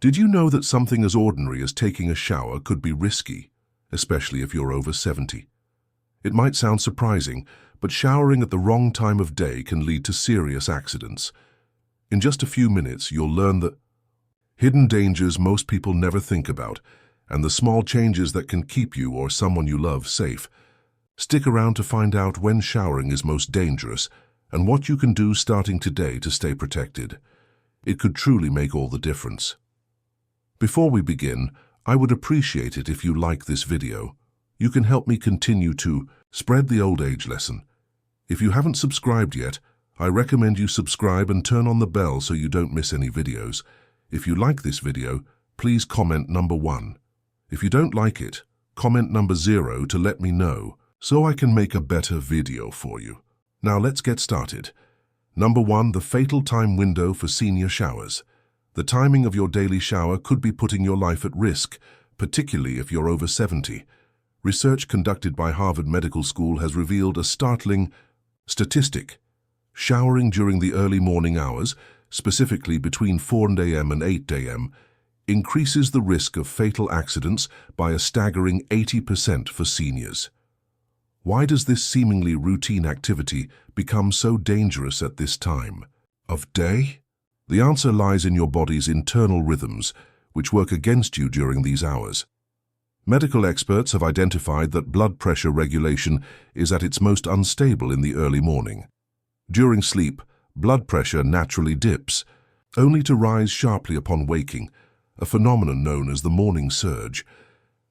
Did you know that something as ordinary as taking a shower could be risky, especially if you're over 70? It might sound surprising, but showering at the wrong time of day can lead to serious accidents. In just a few minutes, you'll learn the hidden dangers most people never think about, and the small changes that can keep you or someone you love safe. Stick around to find out when showering is most dangerous and what you can do starting today to stay protected. It could truly make all the difference. Before we begin, I would appreciate it if you like this video. You can help me continue to spread the old age lesson. If you haven't subscribed yet, I recommend you subscribe and turn on the bell so you don't miss any videos. If you like this video, please comment number 1. If you don't like it, comment number 0 to let me know so I can make a better video for you. Now let's get started. Number 1, the fatal time window for senior showers. The timing of your daily shower could be putting your life at risk, particularly if you're over 70. Research conducted by Harvard Medical School has revealed a startling statistic. Showering during the early morning hours, specifically between 4 a.m. and 8 a.m., increases the risk of fatal accidents by a staggering 80% for seniors. Why does this seemingly routine activity become so dangerous at this time of day? The answer lies in your body's internal rhythms, which work against you during these hours. Medical experts have identified that blood pressure regulation is at its most unstable in the early morning. During sleep, blood pressure naturally dips, only to rise sharply upon waking, a phenomenon known as the morning surge.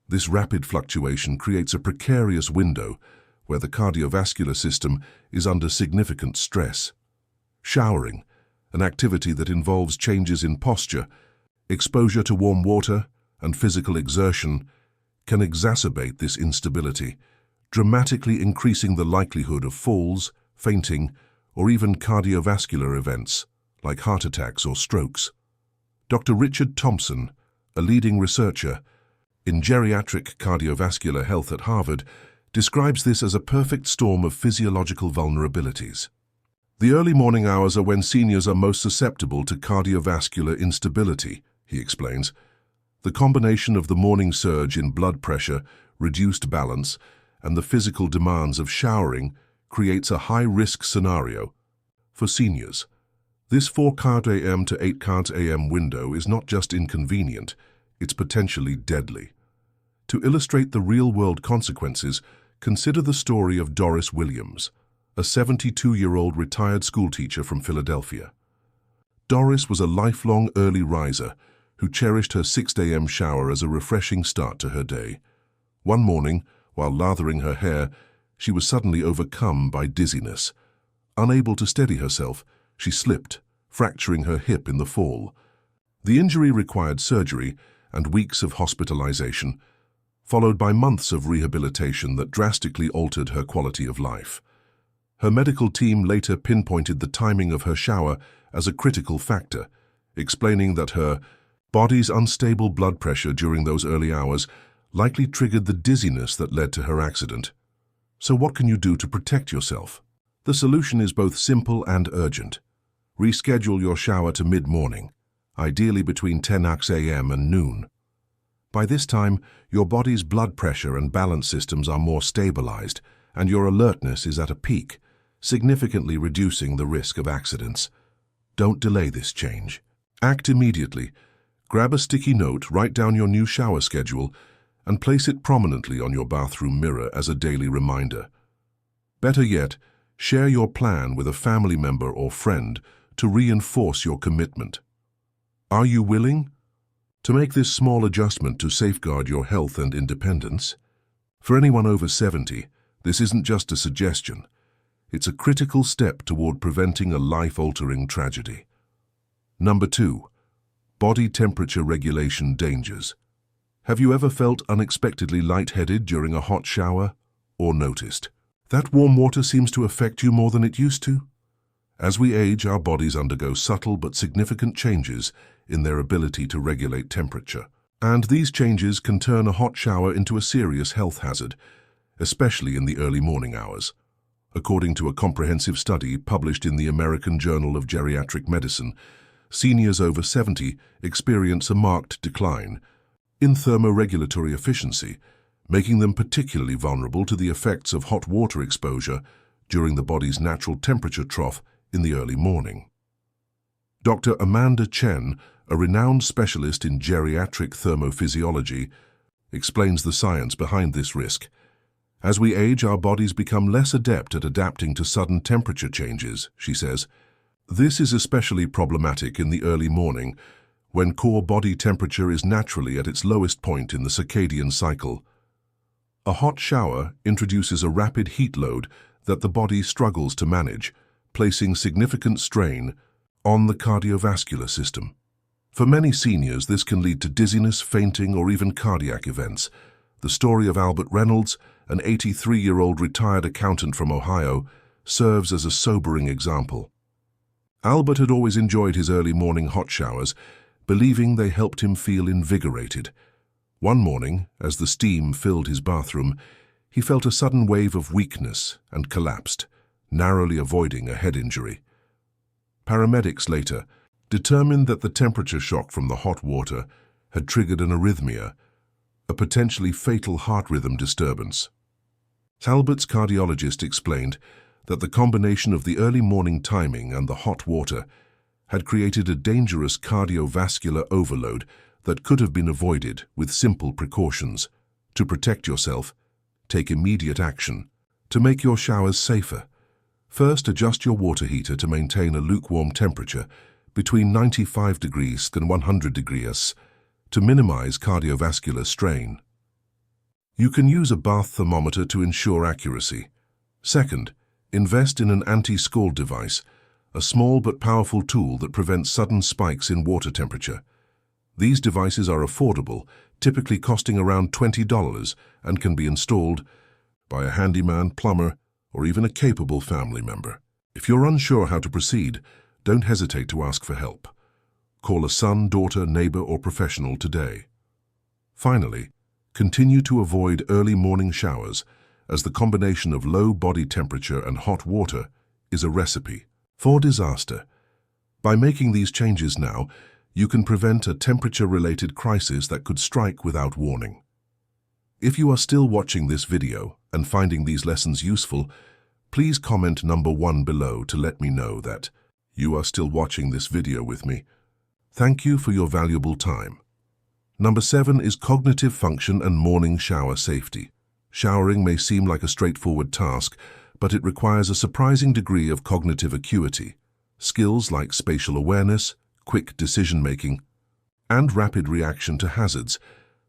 This rapid fluctuation creates a precarious window where the cardiovascular system is under significant stress. Showering, an activity that involves changes in posture, exposure to warm water, and physical exertion, can exacerbate this instability, dramatically increasing the likelihood of falls, fainting, or even cardiovascular events, like heart attacks or strokes. Dr. Richard Thompson, a leading researcher in geriatric cardiovascular health at Harvard, describes this as a perfect storm of physiological vulnerabilities. The early morning hours are when seniors are most susceptible to cardiovascular instability, he explains. The combination of the morning surge in blood pressure, reduced balance, and the physical demands of showering creates a high-risk scenario for seniors. This 4 a.m. to 8 a.m. window is not just inconvenient, it's potentially deadly. To illustrate the real-world consequences, consider the story of Doris Williams, a 72-year-old retired schoolteacher from Philadelphia. Doris was a lifelong early riser who cherished her 6 a.m. shower as a refreshing start to her day. One morning, while lathering her hair, she was suddenly overcome by dizziness. Unable to steady herself, she slipped, fracturing her hip in the fall. The injury required surgery and weeks of hospitalization, followed by months of rehabilitation that drastically altered her quality of life. Her medical team later pinpointed the timing of her shower as a critical factor, explaining that her body's unstable blood pressure during those early hours likely triggered the dizziness that led to her accident. So what can you do to protect yourself? The solution is both simple and urgent. Reschedule your shower to mid-morning, ideally between 10 a.m. and noon. By this time, your body's blood pressure and balance systems are more stabilized, and your alertness is at a peak, significantly reducing the risk of accidents. Don't delay this change. Act immediately. Grab a sticky note, write down your new shower schedule, and place it prominently on your bathroom mirror as a daily reminder. Better yet, share your plan with a family member or friend to reinforce your commitment. Are you willing to make this small adjustment to safeguard your health and independence? For anyone over 70, this isn't just a suggestion. It's a critical step toward preventing a life-altering tragedy. Number 2. Body temperature regulation dangers. Have you ever felt unexpectedly lightheaded during a hot shower? Or noticed that warm water seems to affect you more than it used to? As we age, our bodies undergo subtle but significant changes in their ability to regulate temperature. And these changes can turn a hot shower into a serious health hazard, especially in the early morning hours. According to a comprehensive study published in the American Journal of Geriatric Medicine, seniors over 70 experience a marked decline in thermoregulatory efficiency, making them particularly vulnerable to the effects of hot water exposure during the body's natural temperature trough in the early morning. Dr. Amanda Chen, a renowned specialist in geriatric thermophysiology, explains the science behind this risk. As we age, our bodies become less adept at adapting to sudden temperature changes, she says. This is especially problematic in the early morning, when core body temperature is naturally at its lowest point in the circadian cycle. A hot shower introduces a rapid heat load that the body struggles to manage, placing significant strain on the cardiovascular system. For many seniors, this can lead to dizziness, fainting, or even cardiac events. The story of Albert Reynolds, an 83-year-old retired accountant from Ohio, serves as a sobering example. Albert had always enjoyed his early morning hot showers, believing they helped him feel invigorated. One morning, as the steam filled his bathroom, he felt a sudden wave of weakness and collapsed, narrowly avoiding a head injury. Paramedics later determined that the temperature shock from the hot water had triggered an arrhythmia, a potentially fatal heart rhythm disturbance. Albert's cardiologist explained that the combination of the early morning timing and the hot water had created a dangerous cardiovascular overload that could have been avoided with simple precautions. To protect yourself, take immediate action. To make your showers safer, first adjust your water heater to maintain a lukewarm temperature between 95 degrees and 100 degrees to minimize cardiovascular strain. You can use a bath thermometer to ensure accuracy. Second, invest in an anti-scald device, a small but powerful tool that prevents sudden spikes in water temperature. These devices are affordable, typically costing around $20, and can be installed by a handyman, plumber, or even a capable family member. If you're unsure how to proceed, don't hesitate to ask for help. Call a son, daughter, neighbor, or professional today. Finally, continue to avoid early morning showers, as the combination of low body temperature and hot water is a recipe for disaster. By making these changes now, you can prevent a temperature-related crisis that could strike without warning. If you are still watching this video and finding these lessons useful, please comment number 1 below to let me know that you are still watching this video with me. Thank you for your valuable time. Number 7 is cognitive function and morning shower safety. Showering may seem like a straightforward task, but it requires a surprising degree of cognitive acuity. Skills like spatial awareness, quick decision-making, and rapid reaction to hazards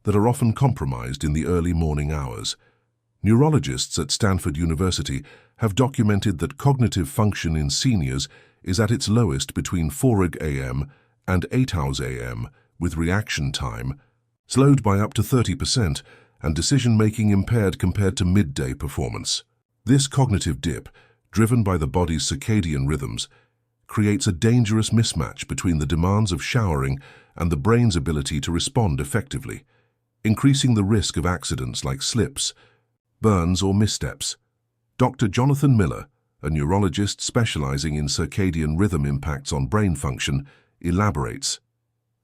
that are often compromised in the early morning hours. Neurologists at Stanford University have documented that cognitive function in seniors is at its lowest between 4 a.m. and 8 a.m., with reaction time slowed by up to 30% and decision-making impaired compared to midday performance. This cognitive dip, driven by the body's circadian rhythms, creates a dangerous mismatch between the demands of showering and the brain's ability to respond effectively, increasing the risk of accidents like slips, burns, or missteps. Dr. Jonathan Miller, a neurologist specializing in circadian rhythm impacts on brain function, elaborates.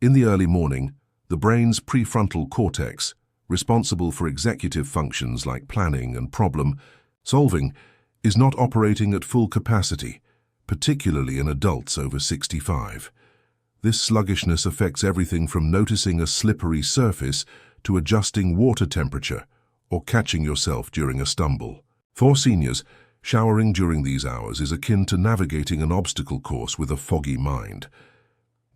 In the early morning, the brain's prefrontal cortex, responsible for executive functions like planning and problem solving, is not operating at full capacity, particularly in adults over 65. This sluggishness affects everything from noticing a slippery surface to adjusting water temperature or catching yourself during a stumble. For seniors, showering during these hours is akin to navigating an obstacle course with a foggy mind.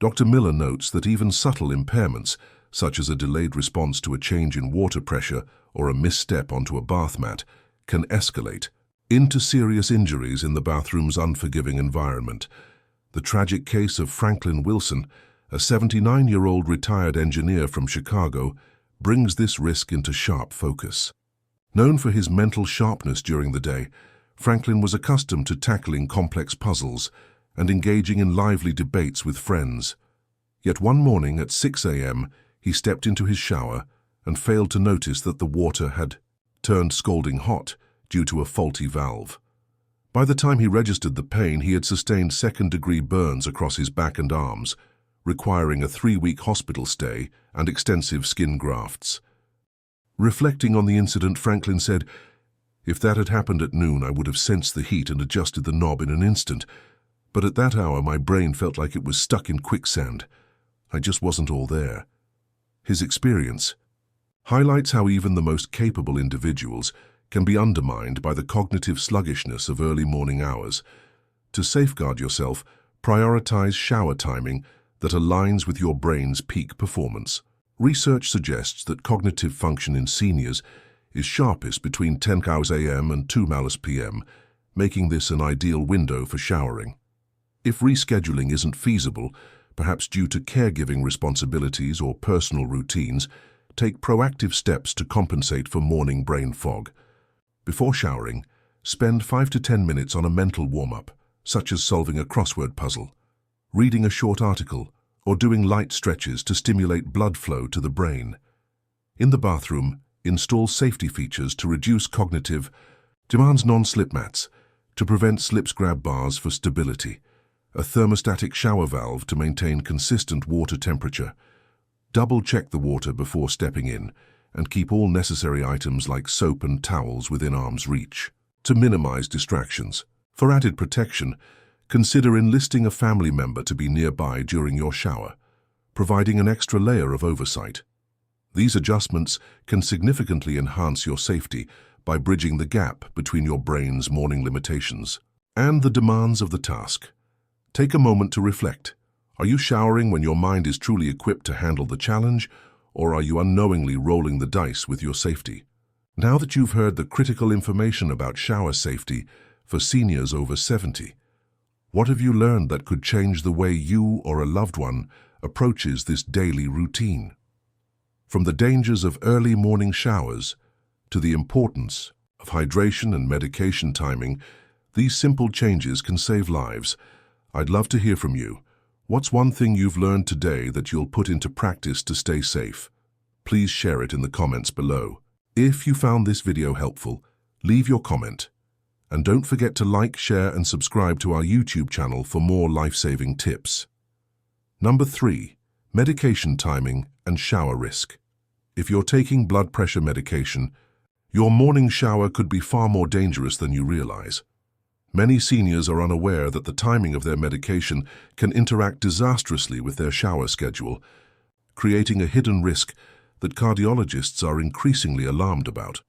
Dr. Miller notes that even subtle impairments, such as a delayed response to a change in water pressure or a misstep onto a bath mat, can escalate into serious injuries in the bathroom's unforgiving environment. The tragic case of Franklin Wilson, a 79-year-old retired engineer from Chicago, brings this risk into sharp focus. Known for his mental sharpness during the day, Franklin was accustomed to tackling complex puzzles and engaging in lively debates with friends. Yet one morning at 6 a.m., he stepped into his shower and failed to notice that the water had turned scalding hot due to a faulty valve. By the time he registered the pain, he had sustained second-degree burns across his back and arms, requiring a 3-week hospital stay and extensive skin grafts. Reflecting on the incident, Franklin said, "If that had happened at noon, I would have sensed the heat and adjusted the knob in an instant. But at that hour, my brain felt like it was stuck in quicksand. I just wasn't all there." His experience highlights how even the most capable individuals can be undermined by the cognitive sluggishness of early morning hours. To safeguard yourself, prioritize shower timing that aligns with your brain's peak performance. Research suggests that cognitive function in seniors is sharpest between 10 a.m. and 2 p.m., making this an ideal window for showering. If rescheduling isn't feasible, perhaps due to caregiving responsibilities or personal routines, take proactive steps to compensate for morning brain fog. Before showering, spend 5 to 10 minutes on a mental warm-up, such as solving a crossword puzzle, reading a short article, or doing light stretches to stimulate blood flow to the brain. In the bathroom, install safety features to reduce cognitive demands, non-slip mats to prevent slips, grab bars for stability, a thermostatic shower valve to maintain consistent water temperature. Double-check the water before stepping in and keep all necessary items like soap and towels within arm's reach. To minimize distractions, for added protection, consider enlisting a family member to be nearby during your shower, providing an extra layer of oversight. These adjustments can significantly enhance your safety by bridging the gap between your brain's morning limitations and the demands of the task. Take a moment to reflect. Are you showering when your mind is truly equipped to handle the challenge, or are you unknowingly rolling the dice with your safety? Now that you've heard the critical information about shower safety for seniors over 70, what have you learned that could change the way you or a loved one approaches this daily routine? From the dangers of early morning showers to the importance of hydration and medication timing, these simple changes can save lives. I'd love to hear from you. What's one thing you've learned today that you'll put into practice to stay safe? Please share it in the comments below. If you found this video helpful, leave your comment. And don't forget to like, share, and subscribe to our YouTube channel for more life-saving tips. Number 3. Medication timing and shower risk. If you're taking blood pressure medication, your morning shower could be far more dangerous than you realize. Many seniors are unaware that the timing of their medication can interact disastrously with their shower schedule, creating a hidden risk that cardiologists are increasingly alarmed about.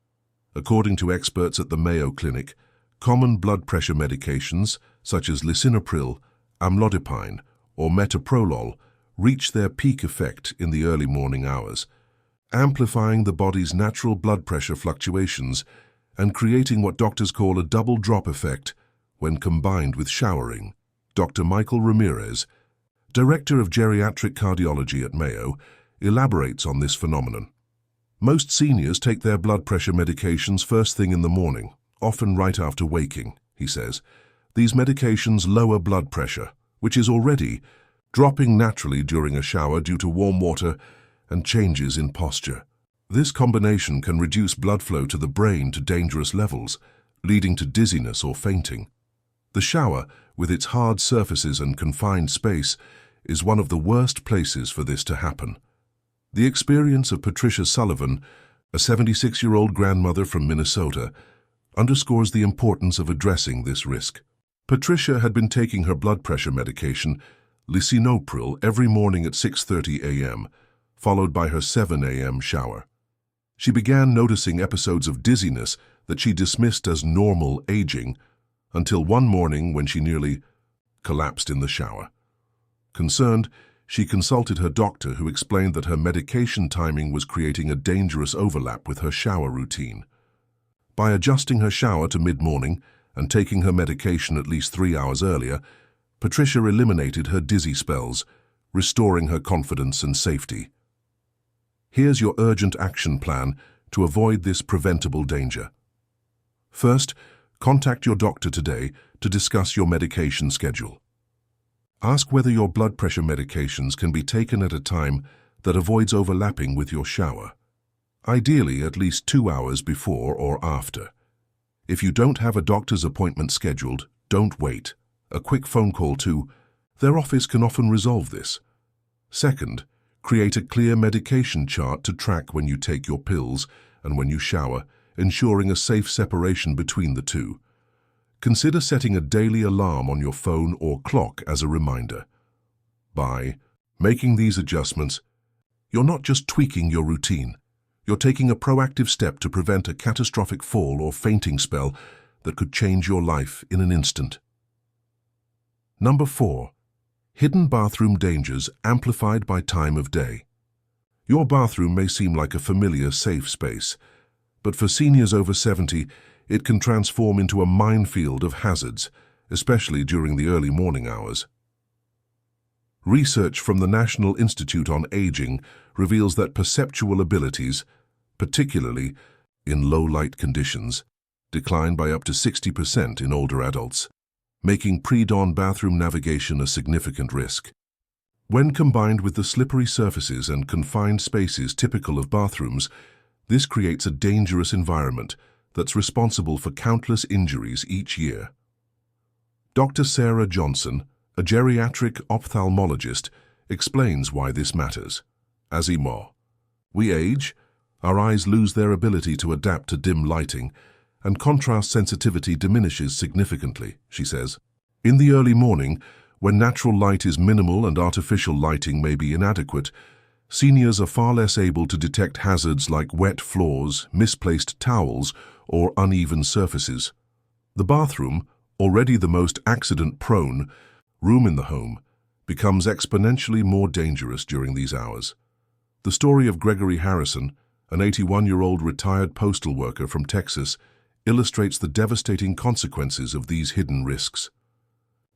According to experts at the Mayo Clinic, common blood pressure medications such as lisinopril, amlodipine, or metoprolol reach their peak effect in the early morning hours, amplifying the body's natural blood pressure fluctuations and creating what doctors call a double drop effect when combined with showering. Dr. Michael Ramirez, Director of Geriatric Cardiology at Mayo, elaborates on this phenomenon. Most seniors take their blood pressure medications first thing in the morning, often right after waking, he says. These medications lower blood pressure, which is already dropping naturally during a shower due to warm water and changes in posture. This combination can reduce blood flow to the brain to dangerous levels, leading to dizziness or fainting. The shower, with its hard surfaces and confined space, is one of the worst places for this to happen. The experience of Patricia Sullivan, a 76-year-old grandmother from Minnesota, underscores the importance of addressing this risk. Patricia had been taking her blood pressure medication, lisinopril, every morning at 6:30 a.m., followed by her 7 a.m. shower. She began noticing episodes of dizziness that she dismissed as normal aging, until one morning when she nearly collapsed in the shower. Concerned, she consulted her doctor, who explained that her medication timing was creating a dangerous overlap with her shower routine. By adjusting her shower to mid-morning and taking her medication at least 3 hours earlier, Patricia eliminated her dizzy spells, restoring her confidence and safety. Here's your urgent action plan to avoid this preventable danger. First, contact your doctor today to discuss your medication schedule. Ask whether your blood pressure medications can be taken at a time that avoids overlapping with your shower, ideally at least 2 hours before or after. If you don't have a doctor's appointment scheduled, don't wait. A quick phone call to their office can often resolve this. Second, create a clear medication chart to track when you take your pills and when you shower, ensuring a safe separation between the two. Consider setting a daily alarm on your phone or clock as a reminder. By making these adjustments, you're not just tweaking your routine, you're taking a proactive step to prevent a catastrophic fall or fainting spell that could change your life in an instant. Number 4. Hidden bathroom dangers amplified by time of day. Your bathroom may seem like a familiar, safe space, but for seniors over 70, it can transform into a minefield of hazards, especially during the early morning hours. Research from the National Institute on Aging reveals that perceptual abilities, particularly in low-light conditions, decline by up to 60% in older adults, making pre-dawn bathroom navigation a significant risk. When combined with the slippery surfaces and confined spaces typical of bathrooms, this creates a dangerous environment that's responsible for countless injuries each year. Dr. Sarah Johnson, a geriatric ophthalmologist, explains why this matters. As we age, our eyes lose their ability to adapt to dim lighting, and contrast sensitivity diminishes significantly, she says. In the early morning, when natural light is minimal and artificial lighting may be inadequate, seniors are far less able to detect hazards like wet floors, misplaced towels, or uneven surfaces. The bathroom, already the most accident-prone room in the home, becomes exponentially more dangerous during these hours. The story of Gregory Harrison, an 81-year-old retired postal worker from Texas, illustrates the devastating consequences of these hidden risks.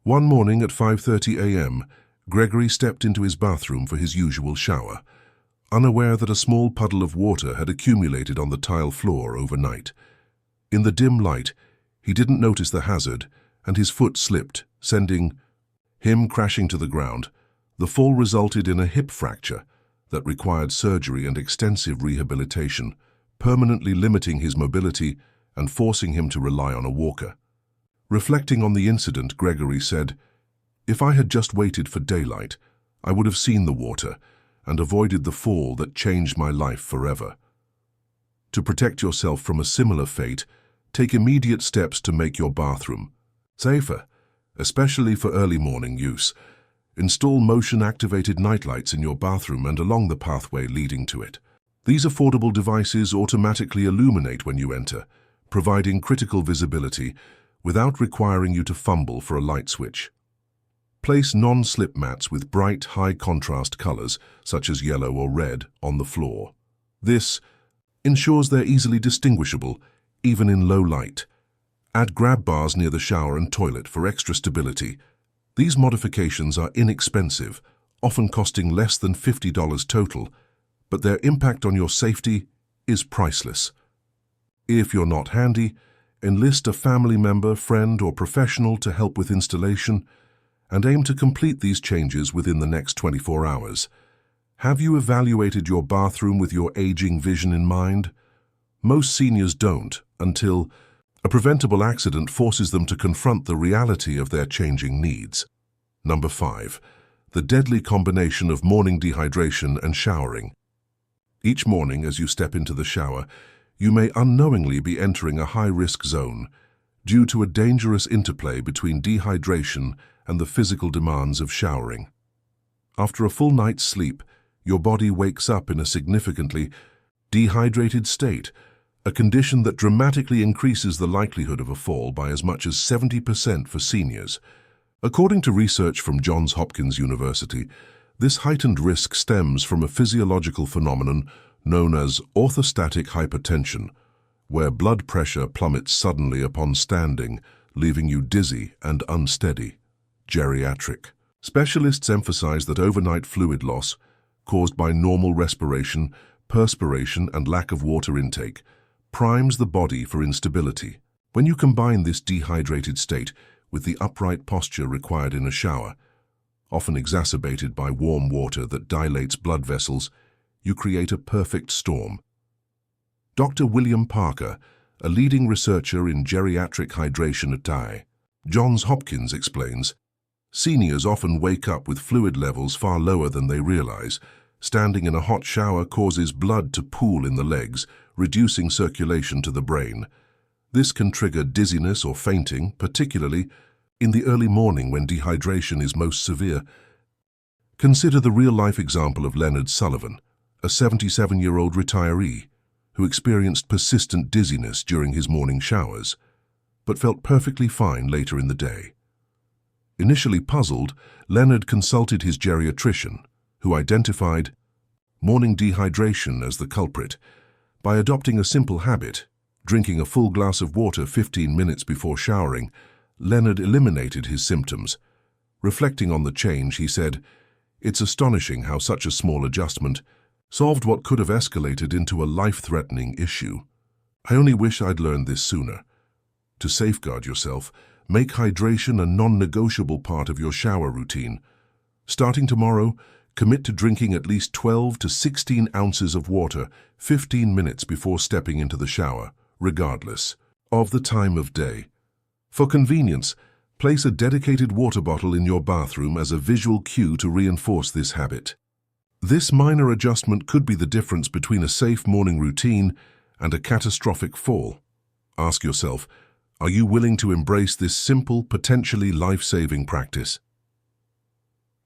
One morning at 5:30 a.m., Gregory stepped into his bathroom for his usual shower, unaware that a small puddle of water had accumulated on the tile floor overnight. In the dim light, he didn't notice the hazard, and his foot slipped, sending him crashing to the ground. The fall resulted in a hip fracture that required surgery and extensive rehabilitation, permanently limiting his mobility and forcing him to rely on a walker. Reflecting on the incident, Gregory said, "If I had just waited for daylight, I would have seen the water and avoided the fall that changed my life forever." To protect yourself from a similar fate, take immediate steps to make your bathroom safer, especially for early morning use. Install motion-activated nightlights in your bathroom and along the pathway leading to it. These affordable devices automatically illuminate when you enter, providing critical visibility without requiring you to fumble for a light switch. Place non-slip mats with bright, high-contrast colors, such as yellow or red, on the floor. This ensures they're easily distinguishable, even in low light. Add grab bars near the shower and toilet for extra stability. These modifications are inexpensive, often costing less than $50 total, but their impact on your safety is priceless. If you're not handy, enlist a family member, friend, or professional to help with installation, and aim to complete these changes within the next 24 hours. Have you evaluated your bathroom with your aging vision in mind? Most seniors don't until a preventable accident forces them to confront the reality of their changing needs. Number 5. The deadly combination of morning dehydration and showering. Each morning as you step into the shower, you may unknowingly be entering a high-risk zone due to a dangerous interplay between dehydration and the physical demands of showering. After a full night's sleep, your body wakes up in a significantly dehydrated state, a condition that dramatically increases the likelihood of a fall by as much as 70% for seniors. According to research from Johns Hopkins University, this heightened risk stems from a physiological phenomenon known as orthostatic hypertension, where blood pressure plummets suddenly upon standing, leaving you dizzy and unsteady. Geriatric. Specialists emphasize that overnight fluid loss, caused by normal respiration, perspiration, and lack of water intake, primes the body for instability. When you combine this dehydrated state with the upright posture required in a shower, often exacerbated by warm water that dilates blood vessels, you create a perfect storm. Dr. William Parker, a leading researcher in geriatric hydration at Johns Hopkins, explains, Seniors often wake up with fluid levels far lower than they realize. Standing in a hot shower causes blood to pool in the legs, reducing circulation to the brain. This can trigger dizziness or fainting, particularly in the early morning when dehydration is most severe. Consider the real-life example of Leonard Sullivan, a 77-year-old retiree who experienced persistent dizziness during his morning showers, but felt perfectly fine later in the day. Initially puzzled, Leonard consulted his geriatrician, who identified morning dehydration as the culprit. By adopting a simple habit, drinking a full glass of water 15 minutes before showering, Leonard eliminated his symptoms. Reflecting on the change, he said, "It's astonishing how such a small adjustment solved what could have escalated into a life-threatening issue. I only wish I'd learned this sooner. To safeguard yourself, make hydration a non-negotiable part of your shower routine. Starting tomorrow, commit to drinking at least 12 to 16 ounces of water 15 minutes before stepping into the shower, regardless of the time of day. For convenience, place a dedicated water bottle in your bathroom as a visual cue to reinforce this habit." This minor adjustment could be the difference between a safe morning routine and a catastrophic fall. Ask yourself, are you willing to embrace this simple, potentially life-saving practice?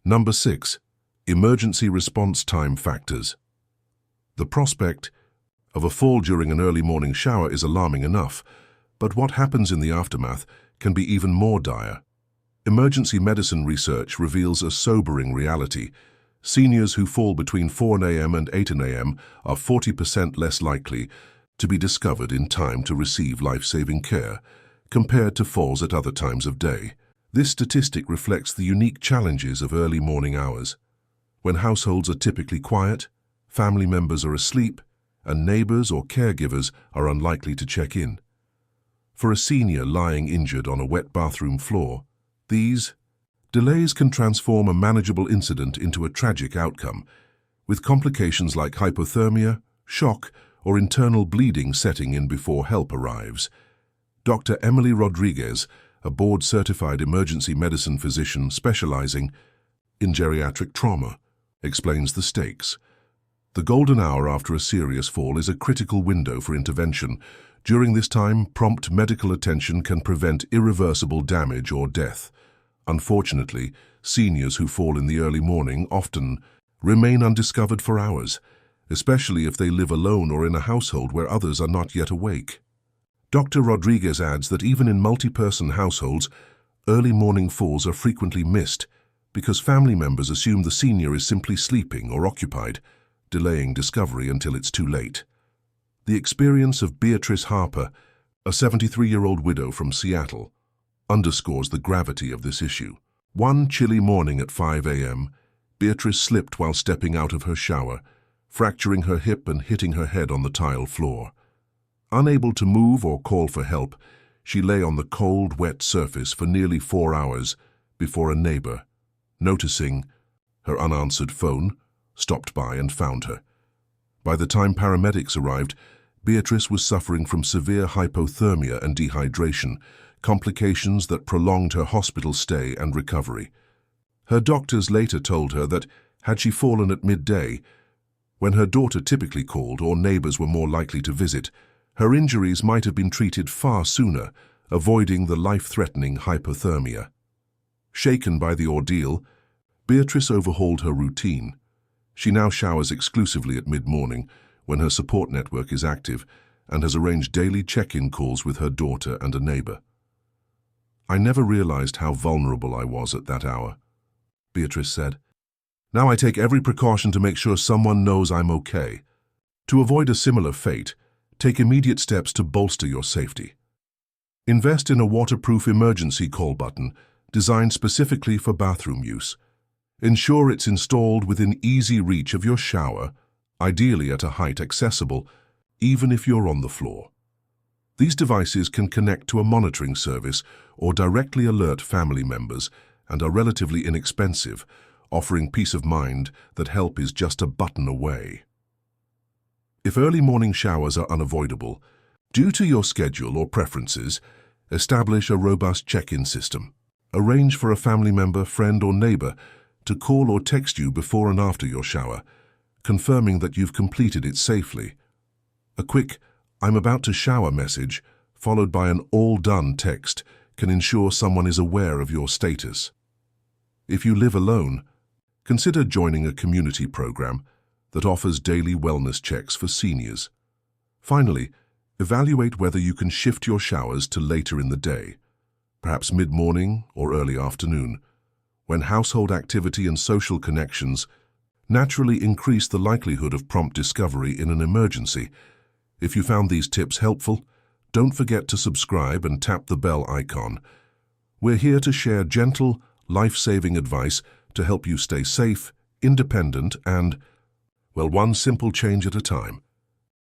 Number 6. Emergency response time factors. The prospect of a fall during an early morning shower is alarming enough, but what happens in the aftermath can be even more dire. Emergency medicine research reveals a sobering reality. Seniors who fall between 4 a.m. and 8 a.m. are 40% less likely to be discovered in time to receive life-saving care, compared to falls at other times of day. This statistic reflects the unique challenges of early morning hours, when households are typically quiet, family members are asleep, and neighbors or caregivers are unlikely to check in. For a senior lying injured on a wet bathroom floor, these delays can transform a manageable incident into a tragic outcome, with complications like hypothermia, shock, or internal bleeding setting in before help arrives. Dr. Emily Rodriguez, a board-certified emergency medicine physician specializing in geriatric trauma, explains the stakes. The golden hour after a serious fall is a critical window for intervention. During this time, prompt medical attention can prevent irreversible damage or death. Unfortunately, seniors who fall in the early morning often remain undiscovered for hours, especially if they live alone or in a household where others are not yet awake. Dr. Rodriguez adds that even in multi-person households, early morning falls are frequently missed because family members assume the senior is simply sleeping or occupied, delaying discovery until it's too late. The experience of Beatrice Harper, a 73-year-old widow from Seattle, underscores the gravity of this issue. One chilly morning at 5 a.m., Beatrice slipped while stepping out of her shower, fracturing her hip and hitting her head on the tile floor. Unable to move or call for help, she lay on the cold, wet surface for nearly 4 hours before a neighbor, noticing her unanswered phone, stopped by and found her. By the time paramedics arrived, Beatrice was suffering from severe hypothermia and dehydration, complications that prolonged her hospital stay and recovery. Her doctors later told her that, had she fallen at midday, when her daughter typically called or neighbors were more likely to visit, her injuries might have been treated far sooner, avoiding the life-threatening hypothermia. Shaken by the ordeal, Beatrice overhauled her routine. She now showers exclusively at mid-morning, when her support network is active, and has arranged daily check-in calls with her daughter and a neighbor. "I never realized how vulnerable I was at that hour," Beatrice said. "Now I take every precaution to make sure someone knows I'm okay." To avoid a similar fate, take immediate steps to bolster your safety. Invest in a waterproof emergency call button designed specifically for bathroom use. Ensure it's installed within easy reach of your shower, ideally at a height accessible, even if you're on the floor. These devices can connect to a monitoring service or directly alert family members and are relatively inexpensive, offering peace of mind that help is just a button away. If early morning showers are unavoidable, due to your schedule or preferences, establish a robust check-in system. Arrange for a family member, friend, or neighbor to call or text you before and after your shower, confirming that you've completed it safely. A quick, "I'm about to shower" message, followed by an "all done" text, can ensure someone is aware of your status. If you live alone, consider joining a community program that offers daily wellness checks for seniors. Finally, evaluate whether you can shift your showers to later in the day, perhaps mid-morning or early afternoon, when household activity and social connections naturally increase the likelihood of prompt discovery in an emergency. If you found these tips helpful, don't forget to subscribe and tap the bell icon. We're here to share gentle, life-saving advice to help you stay safe, independent, and, well, one simple change at a time.